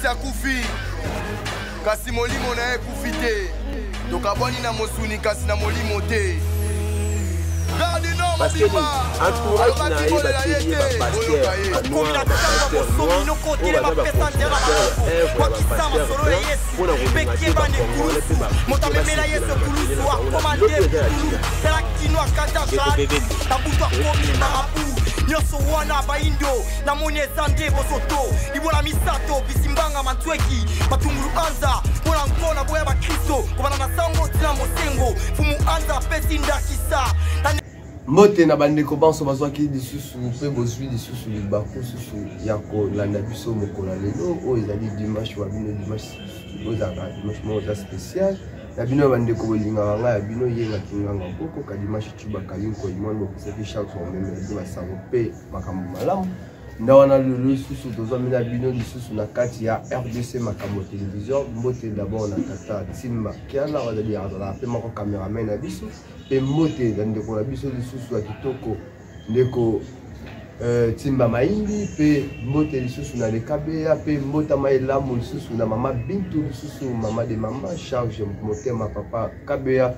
Mobutu akufi kasi molimo na ye kufi te tokabwani na mosuni kasi na molimo te parce que entourage na ye bateli bapasteur banoir bapasteur noir oyo baza bapasteur mpona kolinga te bakongole mpe basepela yesu nyonso wana baindo namoni eza nde bosoto libola misato bisimbanga mantweki batungulu anza mpona nkona boya bakristo kobana na sango tina mosengo fumu anza apesi ndakisa mbote na bandeko banso bazwaki lisusu mpe bozwi lisusu libaku susu ya kolanda biso mokolo lelo oyo ezali dimanche wa bino dimanche ozalaka dimanche moko eza spécial na bino bandeko bolingaka ngai ya bino yengaki nganga koko ka dimanche tubaka linko imoni bokisaki chaque fois meme eza basango mpe makambo malamu nda wana lelo lisusu tozwamina bino lisusu na kati ya RDC makambo télévision mbote d'abord na tata Timba kiana wazali azala mpe moko cameraman na biso mpe mbote ndeko na biso lisusu ya kitoko ndeko Timba Maindi mpe mbote lisusu na Lekabeya mpe mbota maelamu lisusu na mama Bintu lisusu mama de mama charge motema papa Kabeya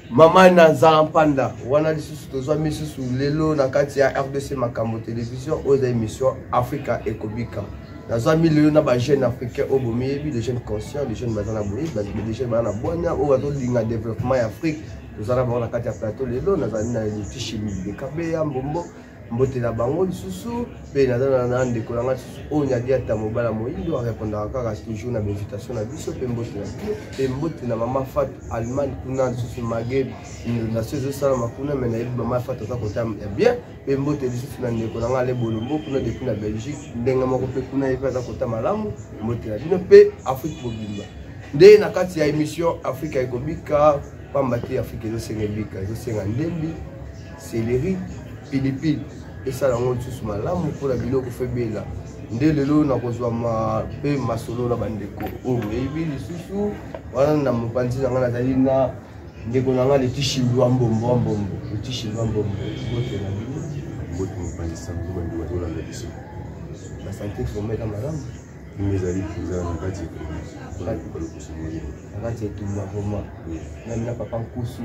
mama na Zarampanda wana lisusu tozwami lisusu lelo na kati ya RDC makambo télévision oza émission Africa Ekobika nazwami lelo na ba jeunes africains oyo bomeyebi des jeunes conscients des jeunes bazana boyebi des jeunes bazana bwanya oyo bazolinga développement ya Afrique tozala bango na kati ya plateau lelo nazali na Letichimi de Kabeya mbombo mbote na bango lisusu pe nazana na ndeko na ngati oyo nyadi ata mobala moyindo répondra kaka toujours na invitation na biso pe mbote na biso pe mbote na mama Fat Allemagne kuna lisusu magebe na sezo sala makuna mais na mama Fat za kota bien pe mbote lisusu na ndeko na ngale bolombo kuna depuis na Belgique ndenga moko pe kuna ipa za kota malamu mbote na bino pe Afrique mobimba nde na kati ya émission Africa Ekobika pamba te Afrique ezosenga ebika ezosenga ndembi céleri pilipili esala ngo lisusu malamu mpona biloko febela nde lelo nakozwa mpe masolo na bandeko oyo boyebi lisusu wana na mopanzi na nga nazali na ndeko na nga Letishilwa mbombo Letishilwa mbombo bote na bino bote mopanzi sango bandi bazolanda biso na santé formela malamu ezali kuza na kati ya etumba vraimen nami na papa nkusu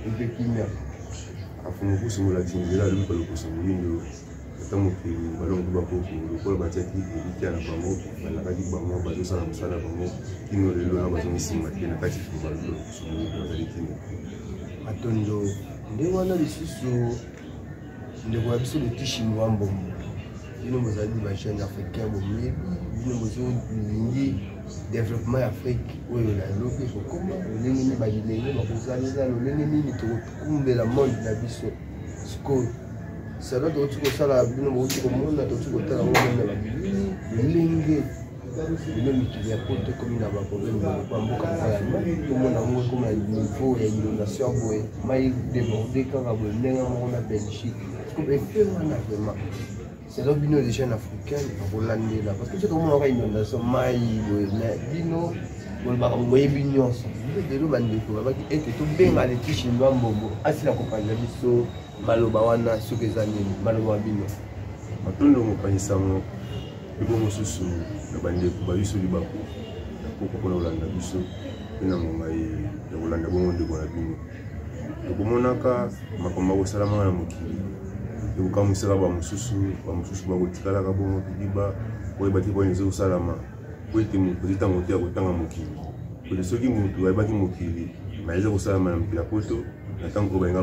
epe kimia afunga kusungola tinzela lupa lokusungulindo atamukiri balongo bakoko lokola batiaki ebikia na bango balakaki bango bazosala mosala bango kino lelo na bazongisimba te na kati lokusungulindo bazali kino atondo nde wana lisusu ndeko na biso Letishilwa mbombo bino bozali bajeune africain bomeyebi bino bozolingi développement ya Afrique oyo na elobi ekokoma lolenge nini balilenge bakozaliza lolenge nini tokokumbela monde na biso sikoyo sala tokoti kosala bino bokoti komona tokoti kotala ngo na babilini lolenge bino mikili ya poto ekomi na baproblème ba mboka moyama tomona ngo ekoma na niveau ya inondation boye mai déborde kaka boye ndenge moko na Belgique efe wana vraiment c'est là bino les jeunes africains bakolandela parce que soki omona ka inondation mai boye bino bolobaka boyebi nyonso lelo bandeko babaki ete tobenga Letishilwa mbombo asila kopanza biso maloba wana soki eza nini maloba bino matondo mopangisango ebo mosusu na bandeko babiso libaku na poko mpona kolanda biso mpe na mongai ya kolanda bongo ndeko na bino tokomonaka makambo akosalamaka na mokili ekokamwisaka bamosusu bakotikalaka bongo liba koyeba te poni ezokosalama po ete moto ntango te ya kotanga mokili kote soki motu ayebaki mokili ma eza kosalama na mpela poto na ntango ko balinga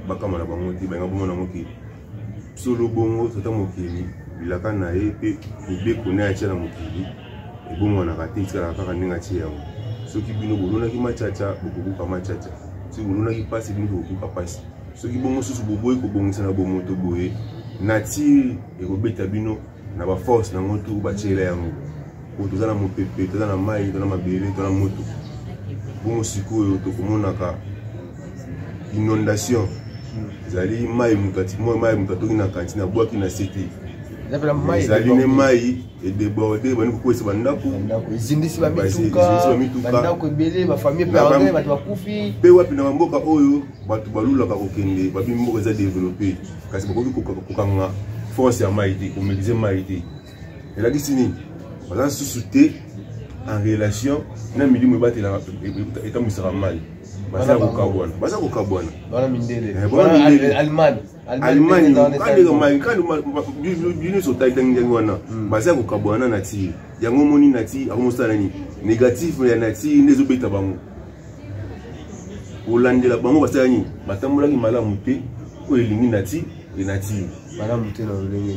bakama na bango te balinga bongo na mokili solo bongo tata mokili bilaka na ye mpe mibeko na yatia na mokili ebongwanaka te etikalaka kaka ndenge atie yango soki bino bolonaki machacha bokokuka machacha soki bolonaki pasi bino bokokuka pasi soki bongo susu boboyi kobongisa na bomoto boye nature ekobeta bino na baforce nango tu batiela yango oyo toza na mopepe toza na mai toza na mabele toza na moto bongo sikoyo tokomonaka inondation ezali mai moto atoki na kantine abwaki na sete ezali ne mai edeborde bani kokwesa bandako ezindisi bamituka bandako ebele bafamille perde bato bakufi mpe wapi na bamboka oyo bato balulaka kokende babi mboka eza développé kasi bakoki kokanga force ya mai te komaîtriser mai te elakisi nini baza sous-souté en relation na milimo ebatela etambwisaka mal baza kokabwana bana mindele Allemagne bino sotaitangaki wana baza kokabwana na ti yango moni na ti akomosala nini négatif ya na ti nde ezobeta bango kolandela bango basala nini batambolaki malamu te oyo elingi na ti enati malamu te na lolenge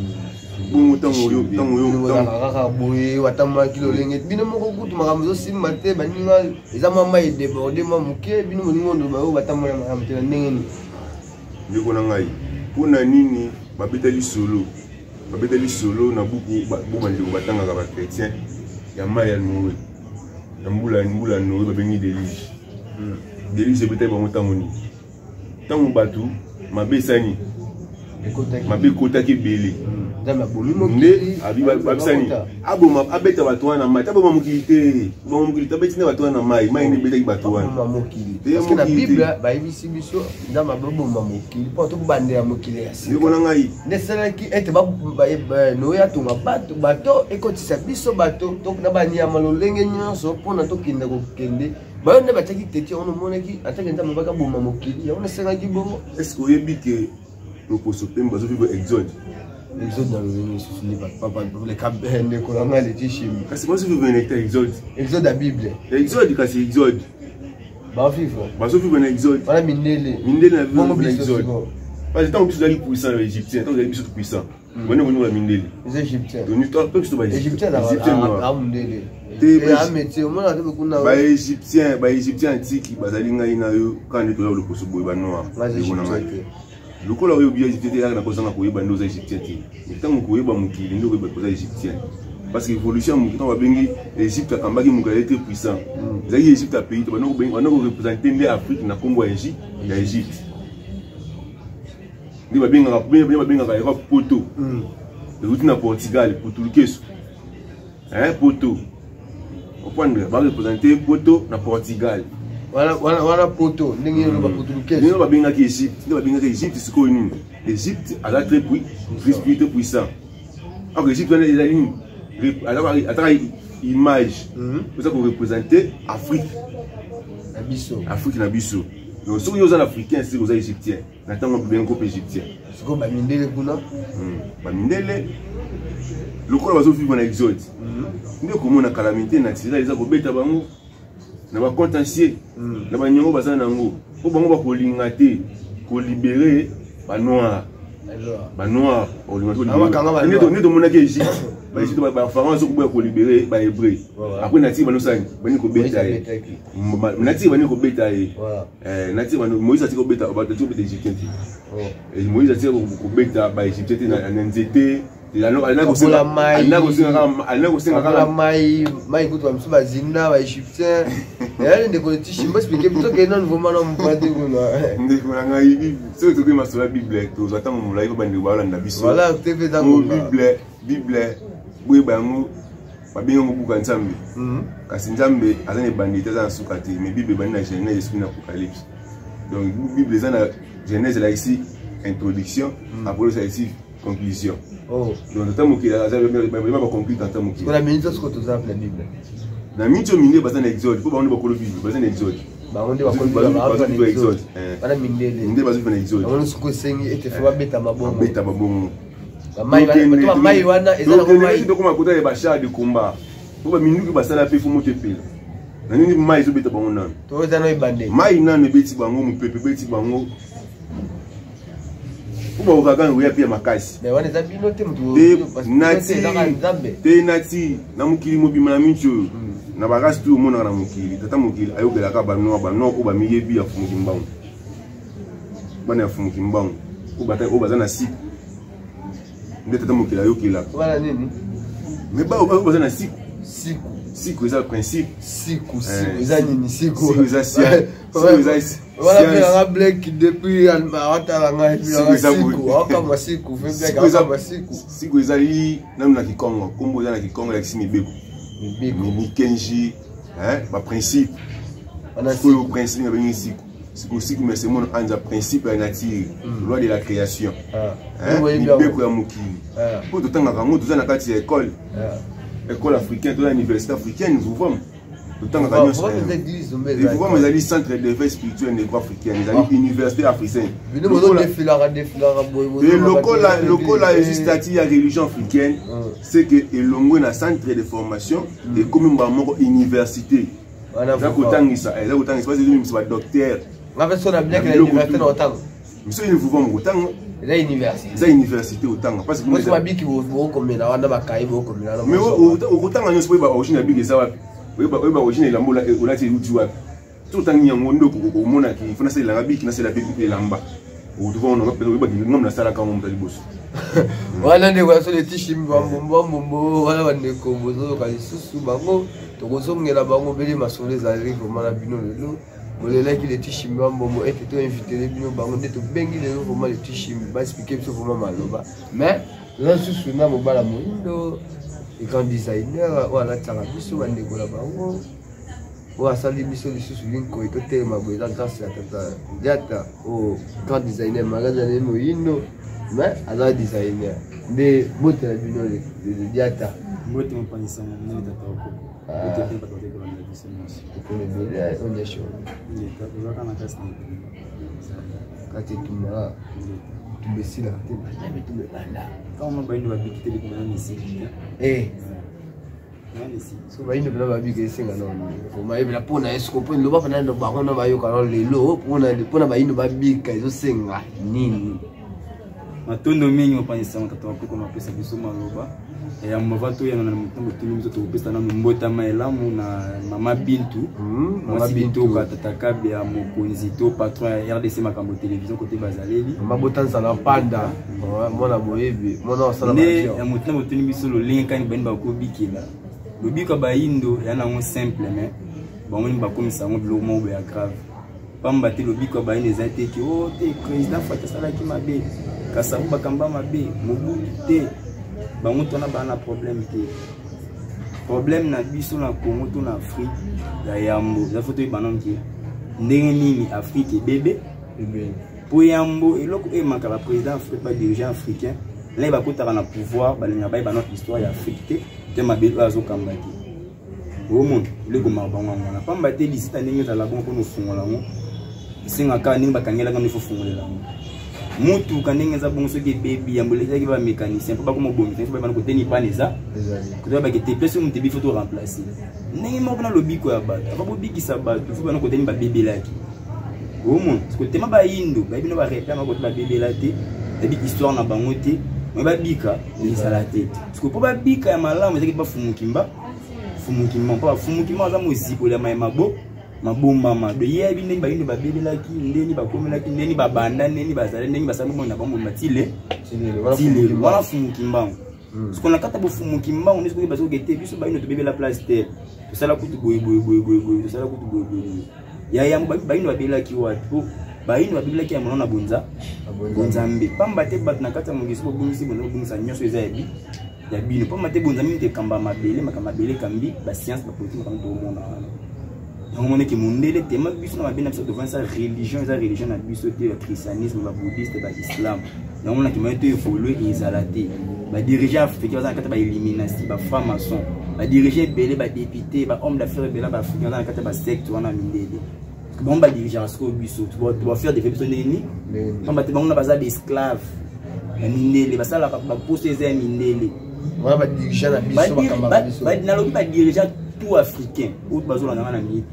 bongo ntango kaka boye watambolaki lolenge bino moko kutu makambo ezosimba te baninga eza mama edeborde mwa moke bino moninga ondoba oyo batambola malamu te na ndenge nini ndeko na ngai mpona nini babetali solo na buku bomandeko batangaka bachrétien ya mai ya noe na mbula noe babengi delige ebetali bango ntango nini ntango bato mabe esani mabe ekotaki ebele nde babisani abeta bato wana mai taboma mokili te abeti nde bato wana mai nde ebetaki bato wana na bible bayebisi biso nzambe aboboma mokili mpo tokobandela mokili ya sika na ngai nde esalaki ete noye atonga bato ekotisa biso bato na banyama lolenge nyonso mpona tokende kokende bayo nde batiaki teti yango nomonaki atake nzambe bakaboma mokili yango nesalaki bongo estce oyebi ke loposo mpe bazovivre exode na lolenge lisusu nde ndeko na ngai leti chimi kasi bazovivre na exode ya bible kasi exode bazovivre na exode wana mindele na exode parce que ntango biso ozali puissant na égyptien ntango ozali biso puissant bone konyokola mindele baégyptien antiki bazali ngai na yo kaka nde toza loposo boye banoir ekona ngai lokola oyebi égyptien te ezaka na kozanga koyeba nde oza égyptien te ntango koyeba mokili nde okoyeba koza égyptien parce que évolution ya mokili ntango babengi égypte akambaki mokili ali te puissant ezalaki égypte ya pays to bana korepresente nde afrique na nkombo ya égypte nde babengaka europe poto euti na portugal portulukeso poto opandre barepresente poto na portugal wana poto ndenge yelo bapotulukeso ndenge babengaki égypte sikoyo nini égypte aza très puissant alors que égypte wana ezali nini ataka image oza korepresente afrique na biso donc soki oza na africain sikoyo oza égyptien na ntango babengi kope égyptien sikoyo bamindele kuna bamindele lokola bazovivre na exode nde komona calamité naturelle eza kobeta bango na bacontentier na banyango baza nango mpo bango bakolinga te kolibere banoir nde tomonaki égypte baegypte bapharaon azokoboya kolibere bahébreu apres natiki banosani bani kobeta ye natiki bani kobeta ye moïse atiki kobeta égyptien te moïse atiki kobeta baégyptien te na nzete mai kutu bamisu bazinda baégyptien eyali ndeko letishimbo explike bitoke nani vomana mopate kuna ndeko na ngai soki tokoki masolo ya bible tozwa ntango molai po bandeko baolanda biso bible boyeba yango babengi yango buka nzambe kasi nzambe aza na ebandeli te aza na suka te mais bible ebandi na genèse esprit na apocalypse donc bible eza na genèse elakisi introduction apres elakisi conclusion donc tata mokili azaba baconclure tata mokili na miniti oyo mindele baza na exode mpo bango nde bakolo bible baza na exode nde bazovivre na exode babeta mabongo tokoma kota ya bachar de combat mpo baminduki basala mpe fo moto epela na nini mai ezobeta bango nano mai nano ebeti bango mopepe ebeti bango mpo bakokaka ngoya mpe ya makasi te nati na mokili mobima na minti oyo na bakasi tu omonaka na mokili tata mokili ayobelaka banoir oyo bamiyebi ya fumuki mbangu bana ya fumuki mbangu oyo baza na siku nde tata mokili ayokelaka me bayo baza na siku eza principe eza nini siku eza science voilà bien black depuis atalanga siku ezali nanu na kikongo kombo eza na kikongo yakisi mibeko mikenji baprincipe oyo principe babengi siku mais semono anza principe ya nature loi de la création mibeko ya mokili mpo totangaka yango toza na kati ya ekole école africaine, toute l'université africaine, vous voyez. Autant que il faut voir les centres d'éveil spirituel négro-africain, les universités africaines. Le local est juste à la religion africaine, c'est que l'on a un centre de formation et comme une université. Là, autant que ça, là, autant que ça, c'est docteur. La personne a bien que l'université n'a autant. Monsieur, il faut voir autant. C'est université. C'est université autant. Parce que moi, je suis qui vous comme là, on a ma caille, vous comme là. Mais autant, on ne peut pas originer de ça. Oui, origine la mola et la télé du web. Tout en y a un monde au monarque, il faut la rabi qui n'a pas de lamba. Ou devant on a pas de nom de la salle quand on a boss. Voilà, les voisins de Tichim, Bambo, voilà, on est comme vous, quand ils sont sous Bango, tu ressembles à la Bango, mais les maçons les arrivent au Malabino le lot. Vous les là qui les Tichim, Bambo, et tu es invité les Bino Bango, tu es bengi les lots, vraiment les Tichim, va expliquer sur comment Maloba. Mais là, je suis là, mon balamoindo. Et quand designer, voilà, tu as la mission, on est là-bas. On a sali mission de Soulinko et côté ma boîte dans grâce à ta diata au grand designer magasin de Moïno, mais à la designer. Mais moi, tu as vu le diata. Moi, tu m'as pas dit ça, mais tu as pas dit ça. On est chaud. Quand tu es là, tu me suis là, tu me là. Quand on va quitter les commandes ici. Eh, so va ino bla bi ke singa no ko mai bla pona esco pon lo ba fana no ba hono ba yo ka le lo pona ba ino ba bi ka zo singa nini matondo mingi opanyisa matato ko ma pesa biso maloba ya mbato ya na mutombo tuni mtoto pesa na mbota maelamu na mama Bintu mama Bintu ka tataka bia mokonzi to patron ya RDC makambo télévision côté bazaleli mama botanza na panda mona boyebi mona osala ba ya mutombo tuni biso lo linka ni bani ba ko bikila le bika ba indo ya na un simple mais bon ni ba komisa ngo bilo mo be grave pamba te le bika ba ine zate ki o te président fata sala ki mabe kasabu bakamba mabe mobutu te bango tona bana problème te problème na biso na Congo to na Afrique ya yambo za photo banom ki ndenge nini Afrique bébé pour yambo eloko e makala président africain ba dirigeant africain là ba kotaka na pouvoir ba linga ba notre histoire ya Afrique te mabe azo kamba ki au monde le goma bango na pamba te lisita ndenge za la bon ko no fungola ngo singa ka ninga bakangela ngani fo fungolela ngo mutu kanenge za bonso ke baby yamboleza ki ba mécanicien pas comme bon mécanicien pas ko teni paneza ko ba ke te place mu te bi photo remplacer ndenge mo na lobi ko ya bato ba bo bikisa bato fu ba ko teni ba bébé laki au monde ko tema ba indo ba bino ba réclame ko ba bébé lati te bi histoire na bango te mais ba bika ni salate ko po ba bika ya malamu ezaki ba fumukimba pas fumukimba za muziko ya mabo mabomba mado yebi ndeni bayindo babelelaki ndeni bakomelaki ndeni babanda ndeni bazale ndeni basalu mona bambo matile wala fumukimbango parce qu'on a kata bo fumukimbango ndiko baso gete biso bayindo to bebela place terre to sala kutu boy to sala kutu boy ya yambo bayindo babelaki wapi bayindo babelaki ya mona bonza mbe pamba te bat na kata mongisi ko bungisi bono bungisa nyoso eza yebi ya bino pamba te bonza minte kamba mabele makamabele kambi ba science ba politique makambo mona on est que mondele tema biso na mabena biso devant sa religion na biso te le christianisme ba bouddhiste ba islam donc on a qui m'a été évolué ezalate ba dirigeant africain za kata ba élimination ba franc-maçon ba dirigeant belé ba député ba homme d'affaires belé ba africain za kata ba secte wana mindele bon ba dirigeant sko biso tu dois faire des faits nini on ba te on a bazar d'esclaves mindele ba sala ba poster za mindele on ba dirigeant na biso ba kamba biso ba na lobi ba dirigeant tout africain ou bazola na minute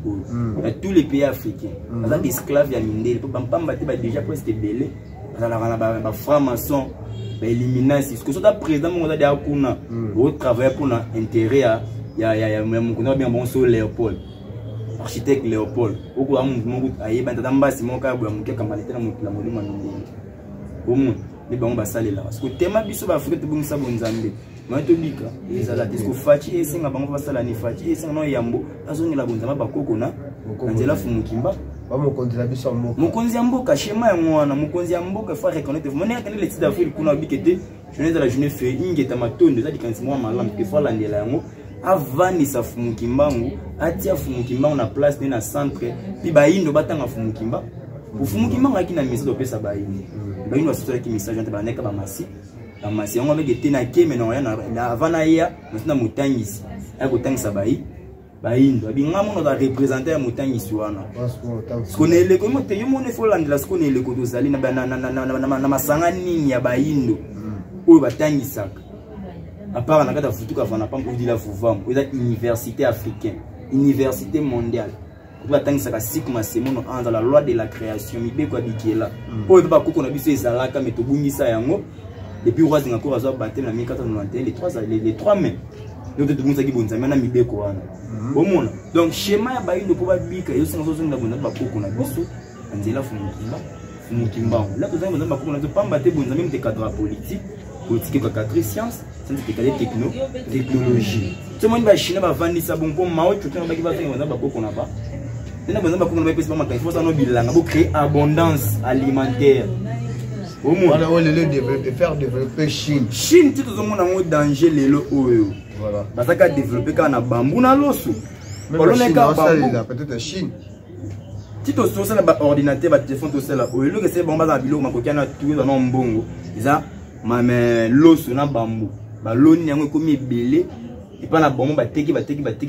tous les pays africains bazan d'esclaves ya mindele pour pamba te ba déjà presque belé bazala ba franc-maçon ba élimination ce que soit président mon da kuna au travailler pour na intérêt ya mon connait bien bon so Léopold architecte Léopold au ko amu ayeba tata mbasi mon ka bwa muke kamalete na mutla molimo mindele au monde les bango basalela parce que tema biso ba afrique te bungisa bonzambe matobika ezala disco fachi esenga bango basala ni fachi esenga no yambo azongela bonzama bakoko na nzela fumukimba ba mokonzi la biso mboka mokonzi ya mboka schéma ya mwana mokonzi ya mboka faut reconnaître mon ya kanele titre d'Afrique kuna bikete journée de la journée fait ingeta matondo za dikansi mwa malamu ke faut landela yango avani sa fumukimbangu atia fumukimbangu na place na centre pi bayindo batanga fumukimba ufumukimbangu akina message opesa bayindo bayindo asotela ki message ante baneka ba masi La masse on avec été na ke mais non avant na ya na mutangisi ay kotangisa baindo binga mono da représenter ya mutangisi wana skonele ko mote yo mone folandela skonele ko tozali na masanga nini ya baindo oyo batangisaka apart na kata futuka fana pampo di la fouvam oyo université africaine université mondiale ko batangisaka sikuma semono dans la loi de la création mibeko abikela oyo ba koko na biso ezalaka mais tobungisa yango depuis roi encore azo battre na 1491 les 3 mai nous te demandons qui bonza maintenant mibeko wana omona donc schéma ya baindo ko babika yo sengo zo ndabona ba koko na biso anzela fumukimba là to zango ba koko na to pamba te bonza même te cadre politique ka cadre science c'est te cadre technologie to moni ba china ba vandisa bon po mao to tena ba ki ba zango ba koko na ba tena bonza ba koko na ba pesa ba makai faut ça no bilanga bo créer abondance alimentaire. Voilà, on le faire développer Chine. Chine, tu as un danger, voilà. Parce qu'à développer quand on a bambou na loso. Peut-être Chine. Si tu as un ordinateur, un téléphone, tout ça là. Au lieu que c'est bon, bah bilo, ma coquille na tout dans un bongo. Ça, ma loso na bambou. Bah l'on y a un comme belé. Et pas na bambou, bah teki,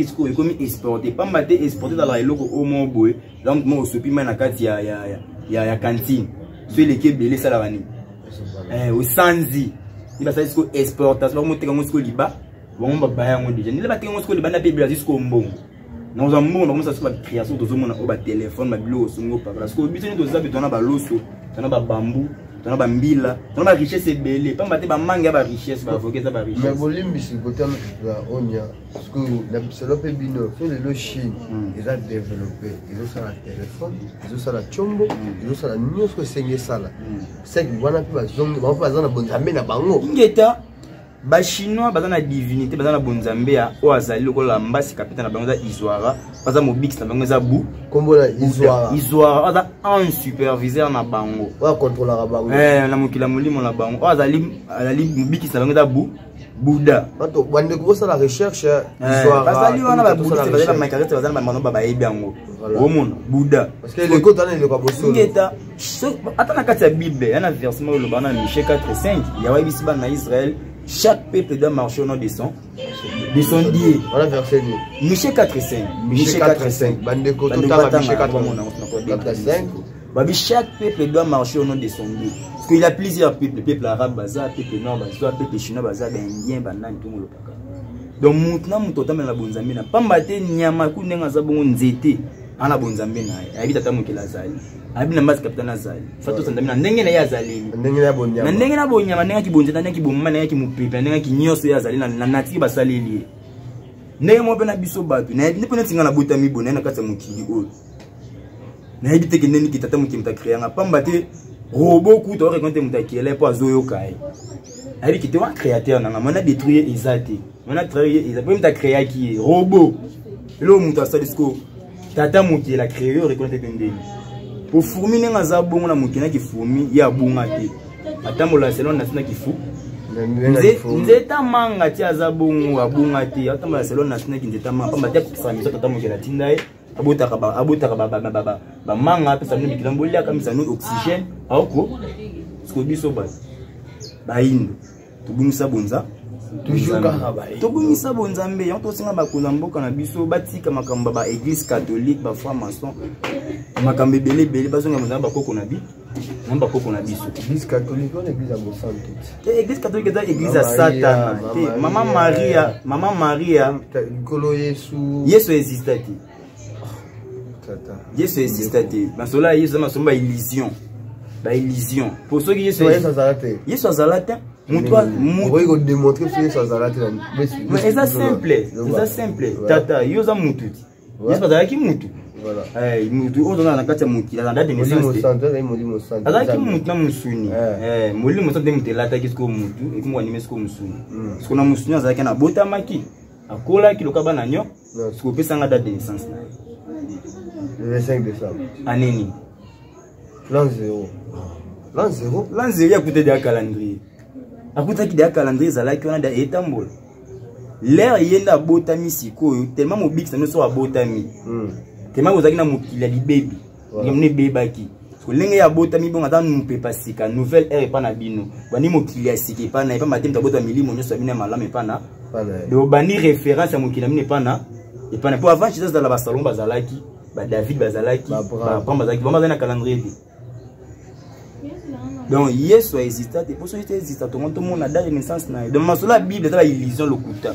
ce qu'on est comme exporté. Pas ma exporté dans la loco au moins boy. Donc moi au sopi ma na kati ya cantine. Sur les qui belé ça la vanille. Au sanzi. Il va savoir ce qu'on exporte. Ça va monter comme ce qu'on liba. On va bailler on déjà. Il va monter comme ce qu'on liba na payer jusqu'au bon. Nous avons bon comme ça sur la création de zones au téléphone, ma bilo au songo pas. Parce que but c'est de ça que tu as ba loso, tu as ba bambou, tu as ba mbila, tu as ba richesse belé. Pas mater ba manga ba richesse, ba voquer ça ba richesse. Mais volume bisi côté là on y a parce que la développer bino, fait le Chine, ils ont développé, ils ont ça la téléphone, ils ont ça la chombo, ils ont ça la news que c'est ça là. C'est que voilà pas zong, on pas dans la bonne amé na bango. Ngeta ba chinois baza na divinité baza na bonzambe ya o azali lokola mbasi capitaine na bango za Izwara baza mobix na bango za bu kombo la Izwara baza un superviseur na bango wa contrôlera bango na mokila molimo na bango o azali mobix na bango za bu Bouddha bato bande ko ça la recherche Izwara bazali wana ba bouddha bazali ba makarete bazali ba mano ba yebi yango omona Bouddha parce que le côté le ko boso ngeta atana kati ya bible yana versement le bana Michée 4:5 ya wa bisi ba na Israël. Chaque peuple doit marcher au nom de son Dieu. Voilà verset 2. Michée 4:5. Michée 4:5. Bandeko tout à Michée 4:5. Chaque peuple doit marcher au nom de son Dieu. Parce qu'il y a plusieurs peuples, peuple arabe baza, peuple nord baza, peuple chinois baza, indien banane tout le paka. Donc maintenant muto tamela na bonzambe na pambate nyama ku ndenga za bongo nzete ana bonzambe na. Ayibita tamukela zali. Abi na mas capitaine azali fato sandamina ndenge na yazali ndenge na bonyama ndenge na bonyama ndenge ki bonzeta ndenge ki bomma ndenge ki mupepe ndenge ki nyoso yazali na natiki basaleli ndenge mo bena biso batu na ndi pona tinga na bota mi bona na kata mukili o na yidi teke ndeni kitata mukimta créanga pamba te robot ku to rekonte mutakele po azoyo kai ali kite wa créateur na mona détruire ezate mona travailler ezate même ta créa qui robot lo muta sadisko tata mukile la créer rekonte ndeni pour fourmi nga za bongo na mukina ki fourmi ya bunga te atambola selon na sina ki fu nzeta manga ti za bongo abunga te atambola selon na sina ki nzeta manga pamba te kupisa miso tata mukina tindae abotaka ba manga pesa no mikila mbolia kamisa no oxygène ako sko biso ba indo tubungisa bonza toujours tobungisa bonzambe yango tosinga bakonza mboka na biso batika makambo ba église catholique ba franc-maçon makambo belé bazonga bonzambe bakoko na bi namba koko na biso église catholique on église à Bosante église catholique est église à Satan maman Maria kolo Yesu existe Yesu existe basola Yesu masomba illusion pour ceux qui Yesu azalate on va démontrer que ça zalate mais c'est simple tata yoza mutu Yesu bazalaki mutu voilà mutu ozona na kati ya mutu la date de naissance azalaki mutu na musuni molimo musante mutelata kisiko mutu ekumwa ni mesiko musuni siko na musuni azalaki na botamaki akola kiloka bana nyo siko pesanga date de naissance na le 5 décembre aneni l'an 0 ya coûté de calendrier akutaki de calendrier zalaki wana da etambola l'air yenda botami sikoyo tellement mobix na so abotami tellement ozaki na mokili ya libebi ngemne bebaki Lenge ya bota mi bon ata nous peut pas sika nouvelle ère pas na bino. Bani mokili asiki pas na pas matem ta bota milimo nyo sabina malame pas na. Do bani référence à mokili mine pas na. Et pas na pour avant j'étais dans la salon bazalaki, ba David bazalaki, ba prend bazalaki, ba na calendrier. Donc hier soit hésita, et pour ça j'étais hésita tout le monde a date de naissance na. Donc sur la Bible la illusion le kuta.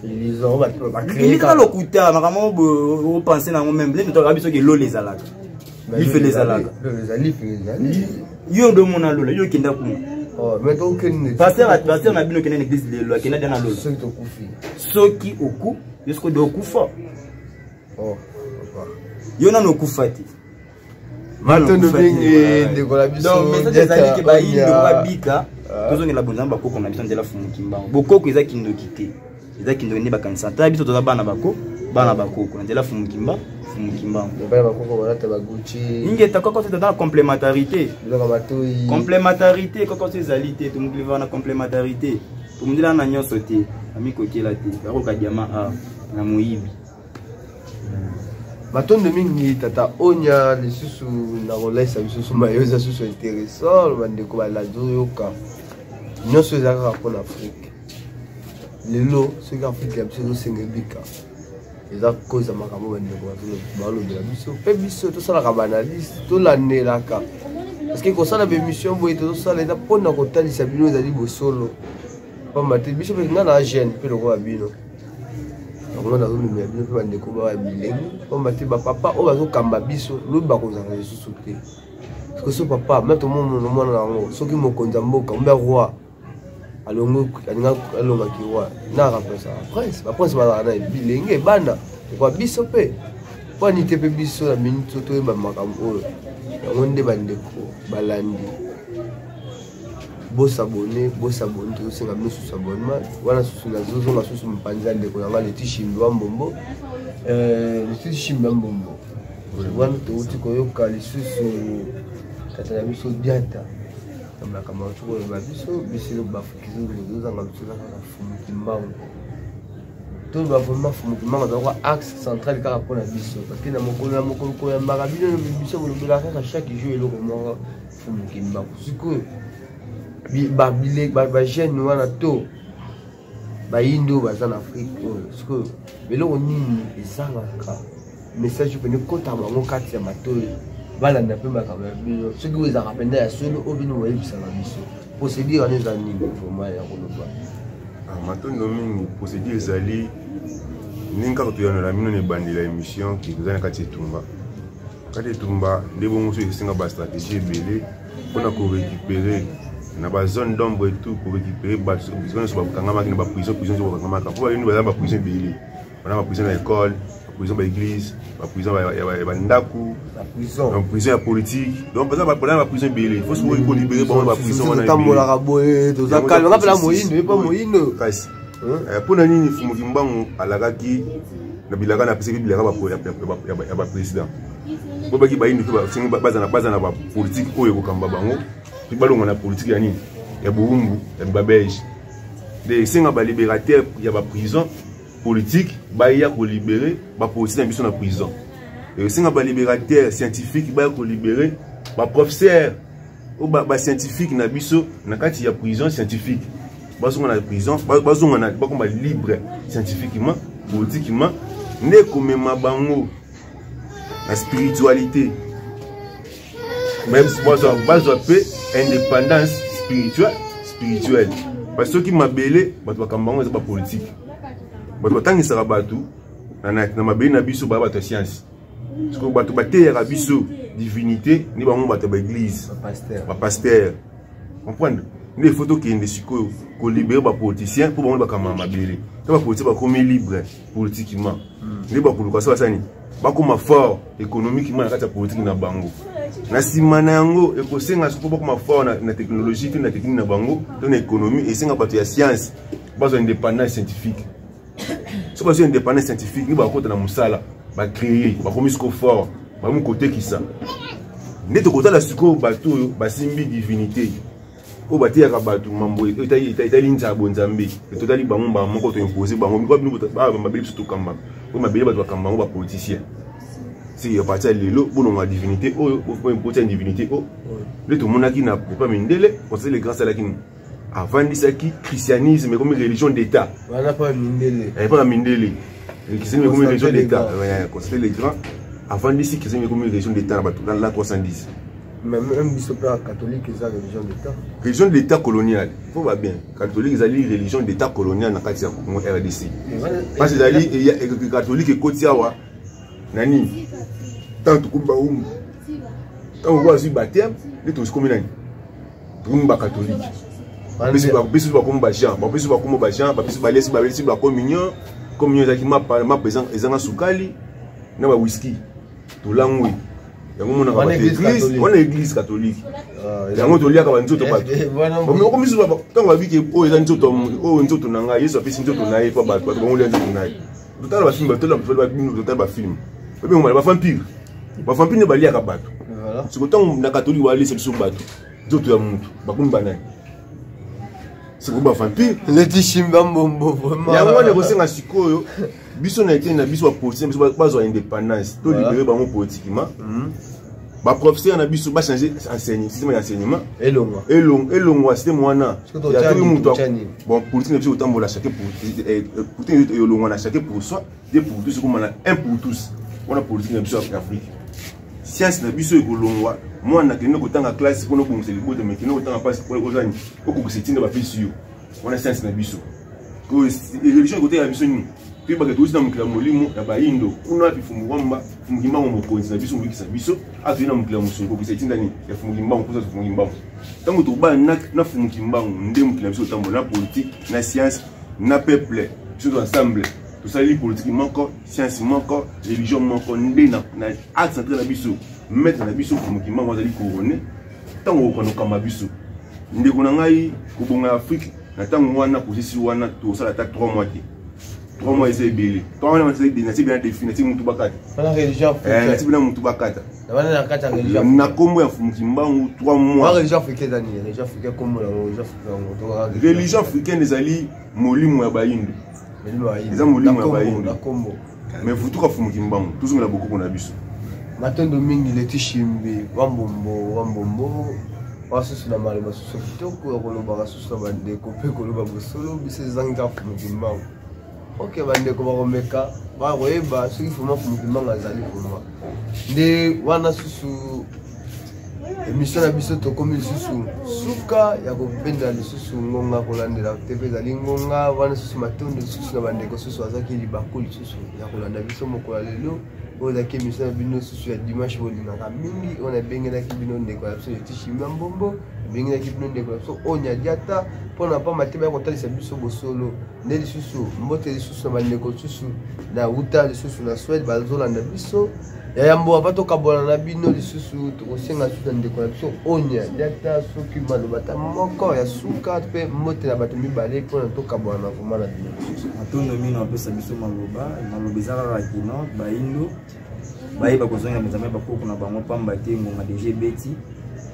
Illusion va créer. Il est le kuta, maman on penser na même blé to rabiso ke lo les alaka. Il fait les alaka. Les alifs, les alifs. Yo de mon alola, yo kenda ku. Oh, mais donc pasteur na bino kena l'église de lo kena dans alola. Ceux qui okufi. Ceux qui oku, jusqu'au de okufa. Oh, yo na no kufati. Maintenant de bingi de kolabiso. Donc mais ça des alliés ba yi de babika. Tozo ngela bonza ba koko na biso ndela fumu kimbango. Bokoko eza kindo kité. Eza kindo ne ba kanisa. Ta biso toza bana bako, bana bakoko ndela fumu kimba. Complémentarité. Complémentarité, quand c'est alité, tout le monde va en complémentarité. Tout le monde a un sauté. Ami côté la tête. Baroka diamant a na moibi. Maton de mingi tata onya les sous na relais sous mayoza sous intéressant le bande ko la yoka. Nous sommes en Afrique. Les lots, ceux qui Afrique absolument singabika. Les causes de ma camarade de la mission. Fait mission, tout ça la banaliste, tout l'année là. Parce que quand ça la mission, vous tout ça, les apôtres n'ont pas dit ça, nous a dit solo. Pas maté, mission, mais non, la gêne, puis le roi bino. Donc on a eu une bien, puis on découvre un bilingue. Pas maté, papa, on va au Kambabiso, l'autre va qu'on a ressuscité. Parce que ce papa, même tout le monde, le monde là, ceux qui m'ont condamné, comme un roi. Alors, alors qui voit, n'a rappelé ça. La presse va la bilingue, bana, quoi bisopé. Pas ni te biso la minute surtout ma macambo. On demande balandi. Beau s'abonner, tout c'est la sous abonnement. Voilà sous la zone, la sous panzan de quoi le tichimbo mbombo. Le tichimbo mbombo. Voilà tout ce qu'on y a les sous la mission diata. La camarade de la biso, biso bafukizo les deux angles sur la fumukimbango. Tout le vraiment fumukimbango doit axe central car pour la biso parce que dans mon colo ya marabino le biso le la à chaque jour et le comment fumukimbango. C'est que babile ba jeune wana to ba indo ba en Afrique parce que belo nini ezanga message pour ne kota bango kati ya matoi. Voilà, on a peu ma caméra. Ce que vous avez rappelé, c'est que vous avez vu ça la mission. Procédure en les années, vraiment, il y a un maintenant, procédure Zali, nous avons eu la bande de l'émission qui nous a dit que quand tu tombes, les bons monsieur qui ont une stratégie belée, on a récupérer la zone d'ombre et tout pour récupérer les prison, on a prison à l'école, prison à l'église, prison à Ndaku, prison politique. Donc, par exemple, la prison belée, il faut se libérer la prison. Pour la ligne, il faut à la Raki, la Bilaga n'a pas été le président. Pour que les gens politique ou les politique, il y a Burungu, il y a Babège. Les libérateurs, il y a la prison. Politique, il y a pour libérer, les politiciens sont en prison. Et si les libérateurs scientifiques, il y a pour libérer, les professeurs ou les scientifiques, il y a prison scientifique. Il y a prison, il y a libre scientifiquement, politiquement, il y a la spiritualité. Même si il y a indépendance spirituelle. Parce que ceux qui m'appellent, ils sont pas politique. Tant que ça va tout, na mabé na biso ba ba science. Parce que bato baté ya biso divinité, ni ba mo bato ba église, ba pasteur. Comprendre? Ni photos qui ndé siko ko libérer ba politicien pour ba mo ba kama mabélé. Ba politicien ba comme libre politiquement. Ni ba ko ça ça ni. Ba comme fort économiquement na kata politique na bango. Na simana yango e ko senga so ba comme fort na technologie, na technique na bango, na économie et senga bato ya science. Ba zo indépendance scientifique. Si vous avez une indépendance scientifique, vous avez un moussala, vous avez créé, vous avez mis ce fort, vous avez un côté qui ça. Vous avez un côté qui vous avez une divinité. Vous avez un bateau, vous avez une bonzambi, vous avez un imposé, vous avez un politicien. c'est à partir de l'élo pour la divinité pour imposer une divinité le tout le monde qui n'a pas mindele c'est les grands salles qui avant ça qui christianisme comme religion d'état on n'a pas mindele pas mindele le christianisme comme religion d'état c'est les grands avant d'ici christianisme comme religion d'état dans la 310 même biso catholique c'est religion d'état. Religion d'état colonial. Faut va bien. Catholique c'est religion d'état colonial dans quartier RDC. Parce que il y a catholique et Kotiawa. Nani. Tant que kumba tant on voit sur baptême, les tous comme nani. Kumba catholique. Biso ba kumba Jean, biso ba kumba Jean, biso ba laisser ba communion, communion ça qui m'a présent ezanga sukali na ba whisky. To langwe. On est église catholique. Yango to liaka banzoto bato. Mais comme ça quand on va dire que o nzoto nzoto nanga yeso apesi nzoto na ye pa bato on le nzoto na ye. Total ba film bato la ba film total ba film. Mais on va vampire. Ba vampire ne ba liaka bato. Voilà. C'est quand na catholique wa aller sur bato. Nzoto ya mutu ba kumba nani. C'est comme ba vampire. Le tishimba mbombo vraiment. Yango ne kosenga sikoyo. Biso na été na biso politique biso pas zo indépendance to libérer bango politiquement ba professeur na biso ba changer enseignement système d'enseignement elongwa système wana ya tout muto bon politique na biso otambola chacun pour elongwa na chacun pour soi et pour tous comme on a un pour tous on a politique na biso en Afrique science na biso ekolongwa mwana kene ko tanga classe pour no bongisa libote mais kene ko tanga passe pour ozani okukisetinga ba fils on a science na biso ko religion côté ya biso ni puis parce que tous dans mon molimo na baindo kuna bifumugamba fumugimba mo mokonzi na biso ngikisa biso atuna mukila musungo kisetinda ni ya fumugimba mpuza fumugimba tango to ba na fumugimba nde mukila biso tambo na politique na science na peuple tous ensemble tout ça li politique manko science manko religion manko nde na axe central na biso mettre na biso fumugimba mo zali couronner tango ko kama biso nde kuna ngai ko bonga Afrique na tango wana posisi wana to sala ta 3 mois 3 mois c'est belé. 3 mois c'est bien défini, c'est mutu bakata. La religion africaine. C'est bien mutu bakata. Na kata religion. Na kombo ya fumukimbangu 3 mois. La religion africaine dani, religion africaine comme la religion africaine. Religion africaine ezali molimo ya bayindo. Eza molimo ya bayindo. Na kombo. Mais vous tout ka fumukimbangu, tous la beaucoup na biso. Matondo mingi leti shimbi, wambombo. Wasu na mali basu kitoko ya koloba basu na bande kope koloba bosolo bise zanga fumukimbangu. Ok, bandeko bakomeka bakoyeba soki foma fumukimbangu azali foma nde wana susu émission na biso tokomi lisusu suka ya kobenda lisusu ngonga kolandela tv ezali ngonga wana susu matondo lisusu na bandeko susu azaki libaku lisusu ya kolanda biso mokolo lelo oyo ezalaki émission na bino susu ya dimanche bolingaka mingi oyo nabengelaki bino ndeko ya biso letishimba mbombo nabengelaki bino ndeko ya biso oyo nyadiata mpona pa mateba ya kotalisa biso bosolo nde lisusu mbote lisusu na bandeko susu na uta lisusu na Suède bazolanda biso yayambo ava tokabona na bino lisusu tokosenga susu na ndeko na biso onya nyadiata soki maloba ta moko ya suka mpe mbote na bato mibale mpona tokabona na koma na bino lisusu matondo mino apesa biso maloba eza kaka kino baindo bayeba kozonga mezama bakoko na bango pamba te ngonga deja ebeti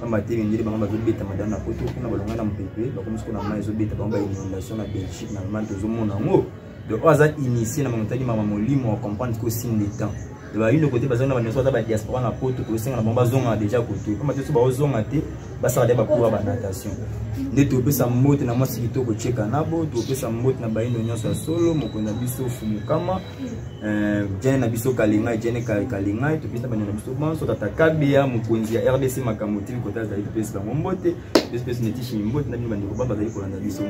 pamba te bendele bango bazobeta madame na poto kuna balonga na mopepe bakomisi kuna mai ezobeta bango bainondation na Belgique na Allemagne tozomona yango donc oyo aza initié na bamontaki mama molimo comprendre que signe de temps de baindo côté bazonga na baneso aza badiaspora na poto tosenga na bango bazonga déjà koto pamba te so bazonga te basala de bakura banatation nde topesa mbote na mwasi kitoko cheka nabo topesa mbote na baindo nyonso ya solo mokonzi na biso fumukama jene na biso kalinga jene kalinga topesa bana na biso banso tata kabia mokonzi ya RDC makamoti kota za topesa bango mbote espèce netishi mbote na bino bandeko baba zali kolanda biso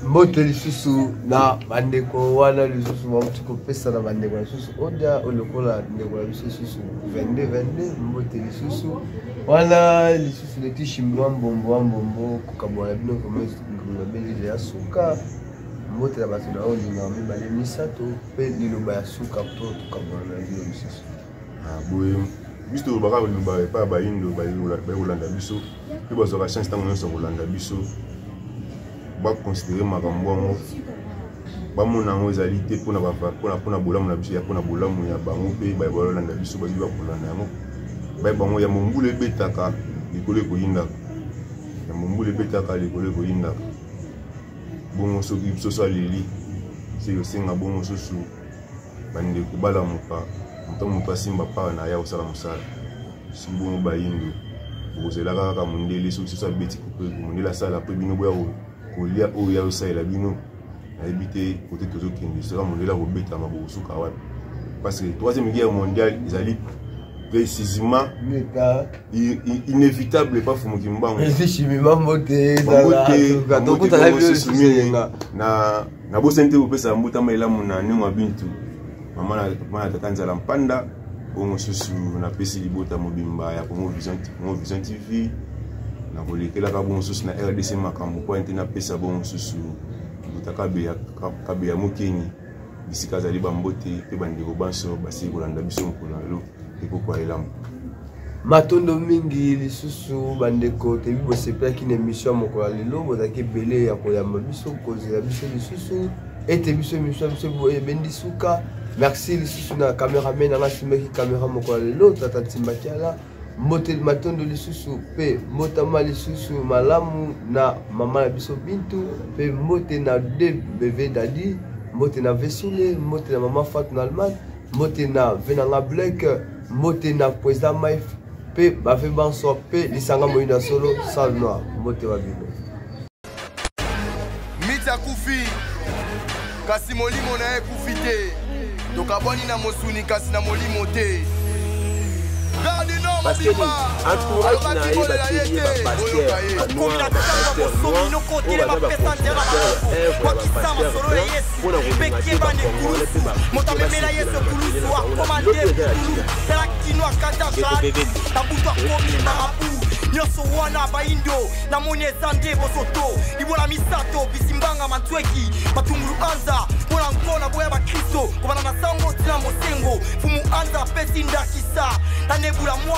mbote lisusu na bandeko wana lisusu bamuti kopesa na bandeko lisusu odia olokola ndeko na biso lisusu 22 mbote lisusu wana lisusu netishi mbombo kokabwana bino komesi ngabeli ya suka mbote na bato na olinga mibale misato mpe liloba ya suka to tokabwana na bino lisusu boye biso baka liloba epa bayindo bakolanda biso mpe bazwaka chance ntango nyonso kolanda biso baconsidere makambo yango bamona yango ezali te mpona bolamu na biso ya mpona bolamu ya bango mpe balolanda biso babi bakolanda yango bango ya mombula ebetaka likolo ekoyindaka ya mombula ebetaka likolo ekoyindaka bongo soki soso aleli se yosenga bongo susu bandeko balamuka ntango mpasi mbapara na ya kosala mosala simbongo bayindo okozelaka kaka mondele soki soso abeti mondele asala mpe bino boya kolia oyo ya osalela bino nayebi te kote tozokende soka mondele akobetama bokosuka wapi parce que troisième guerre mondiale ezali précisément inévitable pas fumoki mbango na bosente kopesa mbutama elamu na ndenge ya bintu mama na tata nzala mpanda bongo susu napesi libota mobimba ya Congo Vision TV na kolekelaka bongo susu na RDC makambo po ente napesa bongo susu kabe ya mokeni bisika azali bambote mpe bandeko banso basili kolanda biso mokolo na lelo ekokwa elamu matondo mingi lisusu bandeko tebi bosepelaki na émission mokolo ya lelo bozalaki ebele ya koyamba biso kozela biso lisusu ete biso émission biso ebendi suka. Merci lisusu na cameraman nanga simeki camera mokolo ya lelo tata Timbakiala mbote matondo lisusu pe mbotama lisusu malamu na mama na biso Bintu pe mbote na DBV Dadi mbote na Vesule mbote na mama Fatou na Allemagne mbote na Venanga Black mbote na président Maïf pe bafe banso pe lisanga moyina solo salle noire mbote wa bino Mita kufi kasi molimo na ekufi te tokabwani na mosuni kasi na molimo te parce que entourage na ye bateli bapasteur banoir bapasteur noir oyo baza bapasteur mpona komimaki bakongole mpe motamemela yesu kulusu akomande elakino akadasha tabutu akomi marabu nyonso wana baindo namoni eza nde bosoto libola misato bisimbanga mantweki matungulu anza mpona nkona boya bakristo kobana na sango tina mosengo fumu anza pesi ndakisa tanebula mwa